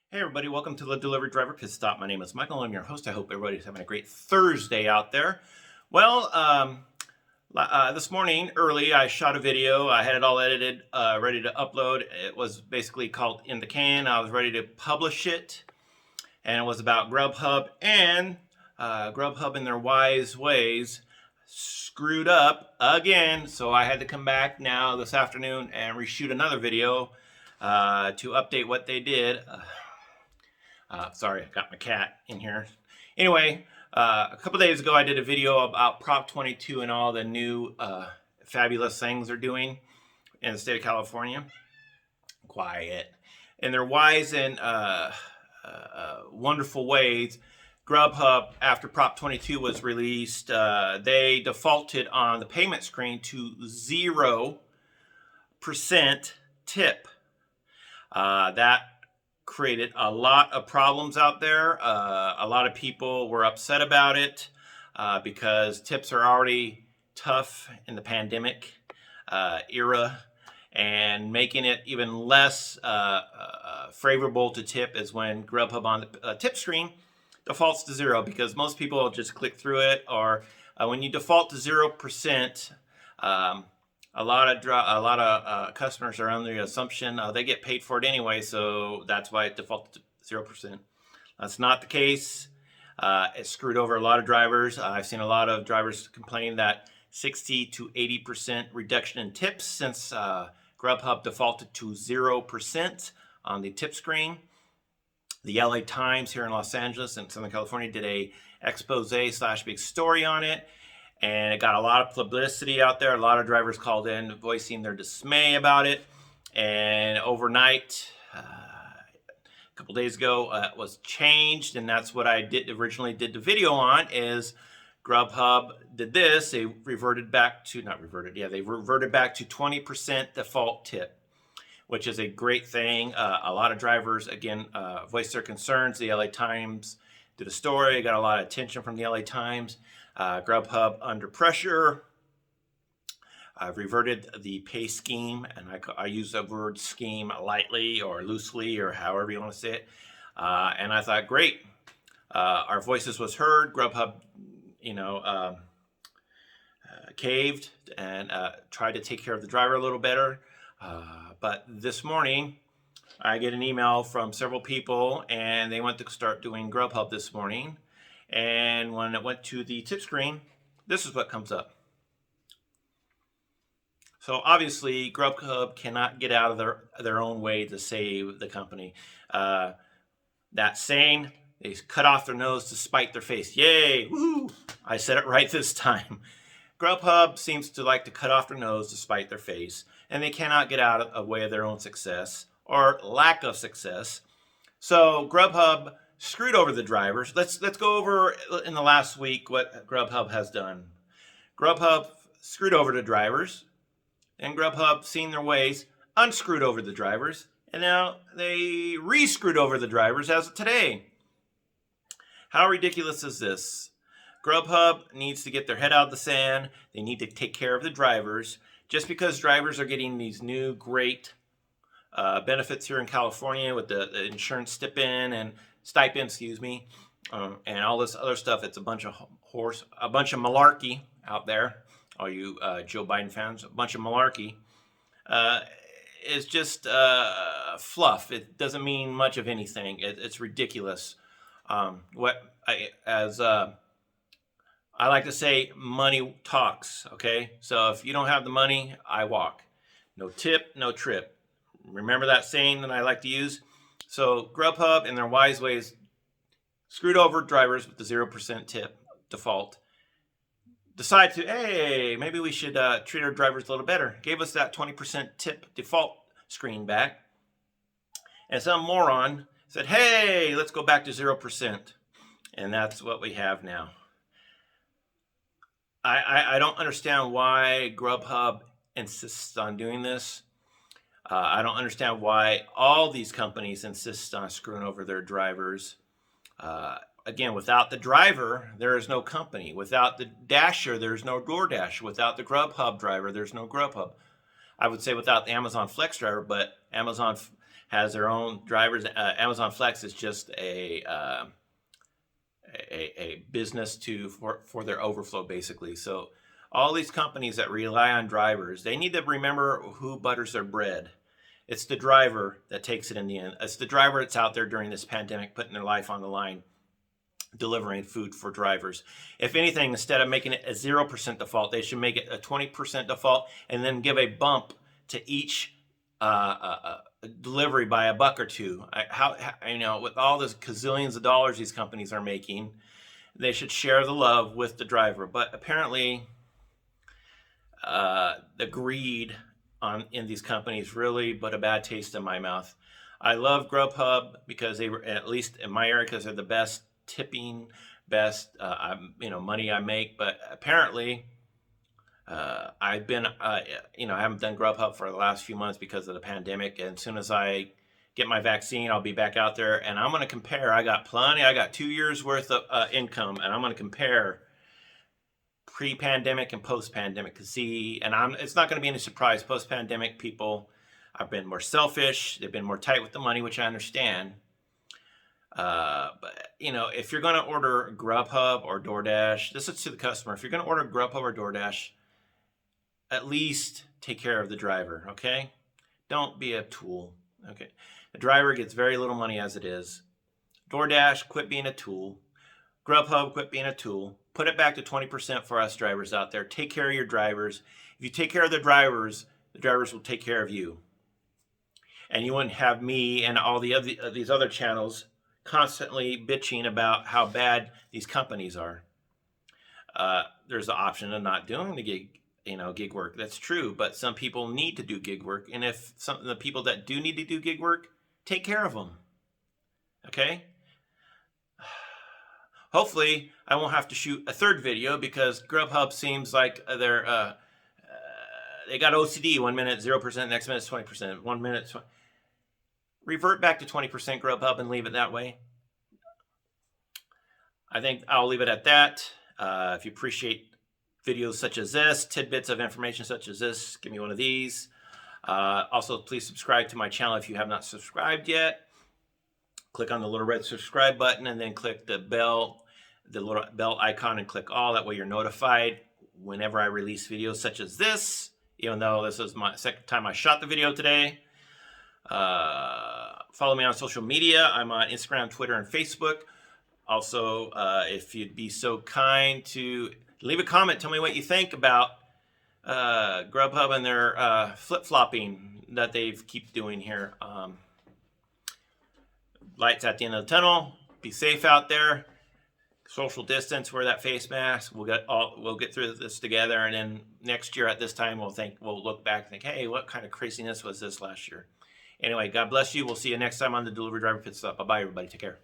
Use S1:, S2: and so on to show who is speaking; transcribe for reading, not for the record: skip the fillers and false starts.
S1: Hey everybody, welcome to the Delivery Driver Pit Stop. My name is Michael. I'm your host. I hope everybody's having a great Thursday out there. Well, this morning early, I shot a video. I had it all edited, ready to upload. It was basically called In the Can. I was ready to publish it, and it was about Grubhub and Grubhub in their wise ways screwed up again. So I had to come back now this afternoon and reshoot another video to update what they did. Sorry, I got my cat in here. Anyway, a couple days ago, I did a video about Prop 22 and all the new fabulous things they're doing in the state of California. Quiet. In their wise and wonderful ways, Grubhub, after Prop 22 was released, they defaulted on the payment screen to 0% tip. That created a lot of problems out there. A lot of people were upset about it because tips are already tough in the pandemic era, and making it even less favorable to tip is when Grubhub on the tip screen defaults to 0, because most people just click through it, or when you default to 0%, a lot of customers are under the assumption they get paid for it anyway, so that's why it defaulted to 0%. That's not the case. It screwed over a lot of drivers. I've seen a lot of drivers complaining that 60 to 80% reduction in tips since Grubhub defaulted to 0% on the tip screen. The LA Times here in Los Angeles and Southern California did a expose / big story on it. And it got a lot of publicity out there. A lot of drivers called in voicing their dismay about it. And overnight, a couple days ago, it was changed. And that's what I originally did the video on, is Grubhub did this. They reverted back to, they reverted back to 20% default tip, which is a great thing. A lot of drivers, again, voiced their concerns. The LA Times did a story, got a lot of attention from the LA Times. Grubhub under pressure. I've reverted the pay scheme, and I use the word scheme lightly or loosely or however you want to say it. And I thought, great, our voices was heard. Grubhub, caved and tried to take care of the driver a little better. But this morning, I get an email from several people, and they want to start doing Grubhub this morning. And when it went to the tip screen, this is what comes up. So obviously, Grubhub cannot get out of their own way to save the company. That saying, they cut off their nose to spite their face. Yay! Woo! I said it right this time. Grubhub seems to like to cut off their nose to spite their face, and they cannot get out of the way of their own success or lack of success. So Grubhub screwed over the drivers. Let's go over in the last week what Grubhub has done. Grubhub screwed over the drivers, and Grubhub, seeing their ways, unscrewed over the drivers, and now they re-screwed over the drivers as of today. How ridiculous is this? Grubhub needs to get their head out of the sand. They need to take care of the drivers. Just because drivers are getting these new great benefits here in California with the insurance stipend, and all this other stuff, it's a bunch of malarkey out there. All you Joe Biden fans, a bunch of malarkey. It's just fluff. It doesn't mean much of anything. It's ridiculous. I like to say, money talks. Okay, so if you don't have the money, I walk. No tip, no trip. Remember that saying that I like to use? So Grubhub, in their wise ways, screwed over drivers with the 0% tip default. Decide to, hey, maybe we should treat our drivers a little better. Gave us that 20% tip default screen back. And some moron said, hey, let's go back to 0%. And that's what we have now. I don't understand why Grubhub insists on doing this. I don't understand why all these companies insist on screwing over their drivers. Again, without the driver, there is no company. Without the dasher, there's no DoorDash. Without the Grubhub driver, there's no Grubhub. I would say without the Amazon Flex driver, but Amazon has their own drivers. Amazon Flex is just a business for their overflow, basically. So all these companies that rely on drivers, they need to remember who butters their bread. It's the driver that takes it in the end. It's the driver that's out there during this pandemic, putting their life on the line, delivering food for drivers. If anything, instead of making it a 0% default, they should make it a 20% default, and then give a bump to each delivery by $1 or $2. With all those gazillions of dollars these companies are making, they should share the love with the driver. But apparently, the greed in these companies really put a bad taste in my mouth. I love Grubhub because they were, at least in my area, because they're the best tipping, best money I make. But apparently, I haven't done Grubhub for the last few months because of the pandemic. And as soon as I get my vaccine, I'll be back out there, and I'm going to compare. I got 2 years worth of income, and I'm going to compare pre-pandemic and post-pandemic to see. And it's not going to be any surprise. Post-pandemic, people have been more selfish. They've been more tight with the money, which I understand. But if you're going to order Grubhub or DoorDash, this is to the customer. If you're going to order Grubhub or DoorDash, at least take care of the driver, okay? Don't be a tool, okay? The driver gets very little money as it is. DoorDash, quit being a tool. Grubhub, quit being a tool. Put it back to 20% for us drivers out there. Take care of your drivers. If you take care of the drivers will take care of you. And you wouldn't have me and all these other channels constantly bitching about how bad these companies are. There's the option of not doing the gig work. That's true, but some people need to do gig work. And if some of the people that do need to do gig work, take care of them. Okay? Hopefully, I won't have to shoot a third video because Grubhub seems like they got OCD. 1 minute 0%, next minute 20%. 1 minute. Revert back to 20% Grubhub and leave it that way. I think I'll leave it at that. If you appreciate videos such as this, tidbits of information such as this, give me one of these. Also, please subscribe to my channel if you have not subscribed yet. Click on the little red subscribe button and then click the little bell icon and click all. That way you're notified whenever I release videos such as this, even though this is my second time I shot the video today. Follow me on social media. I'm on Instagram, Twitter, and Facebook. Also, if you'd be so kind to leave a comment, tell me what you think about Grubhub and their flip-flopping that they keep doing here. Lights at the end of the tunnel. Be safe out there. Social distance. Wear that face mask. We'll get through this together, and then next year at this time we'll look back and think, hey, what kind of craziness was this last year? Anyway, God bless you. We'll see you next time on the Delivery Driver Pit Stop. Bye-bye, everybody. Take care.